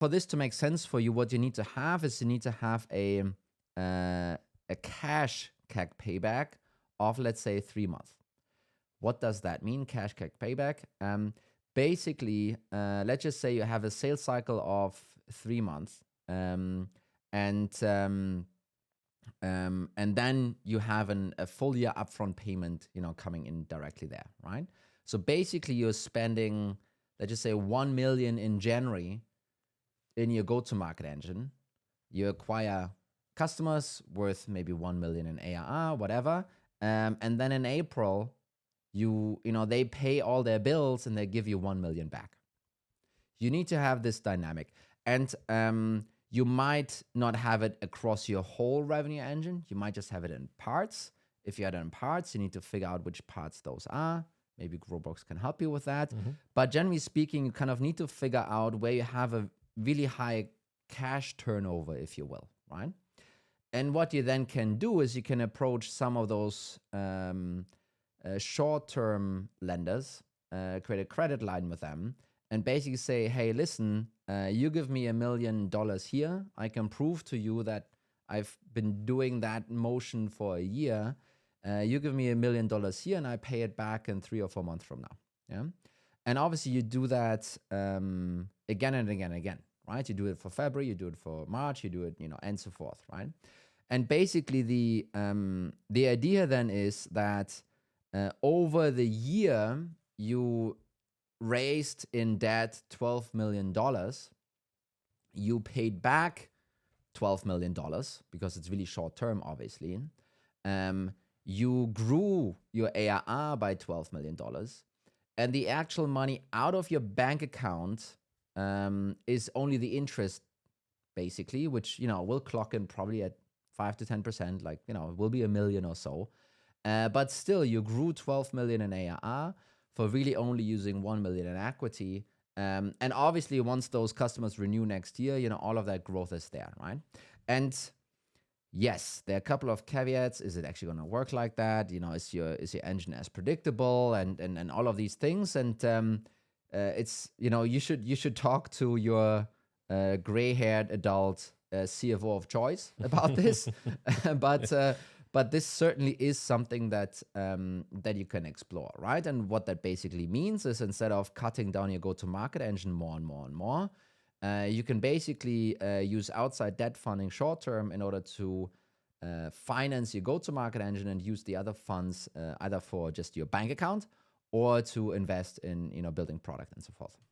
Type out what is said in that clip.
for this to make sense for you, what you need to have is you need to have a cash CAC payback of, let's say, 3 months. What does that mean, cash CAC payback? Basically, let's just say you have a sales cycle of 3 months, and then you have a full year upfront payment, coming in directly there, right? So basically, you're spending, let's just say, 1 million in January in your go-to-market engine. You acquire customers worth maybe 1 million in ARR, whatever, and then in April, they pay all their bills and they give you 1 million back. You need to have this dynamic, and you might not have it across your whole revenue engine. You might just have it in parts. If you have it in parts, you need to figure out which parts those are. Maybe Growbox can help you with that. But generally speaking, you kind of need to figure out where you have a really high cash turnover, if you will, right? And what you then can do is you can approach some of those short-term lenders, create a credit line with them, and basically say, hey, listen, you give me $1 million here. I can prove to you that I've been doing that motion for a year. You give me $1 million here, and I pay it back in 3 or 4 months from now. Yeah, and obviously you do that again and again and again, right? You do it for February, you do it for March, you do it, and so forth, right? And basically the idea then is that over the year you raised in debt $12 million. You paid back $12 million because it's really short term, obviously. You grew your ARR by $12 million, and the actual money out of your bank account is only the interest, basically, which will clock in probably at 5 to 10%, like it will be $1 million or so. But still, you grew 12 million in ARR for really only using 1 million in equity. And obviously, once those customers renew next year, all of that growth is there, right? And yes, there are a couple of caveats. Is it actually going to work like that? Is your engine as predictable and all of these things? And it's you should talk to your gray-haired adult CFO of choice about this, but this certainly is something that that you can explore, right? And what that basically means is, instead of cutting down your go-to-market engine more and more and more, you can basically use outside debt funding short-term in order to finance your go-to-market engine, and use the other funds either for just your bank account or to invest in building product and so forth.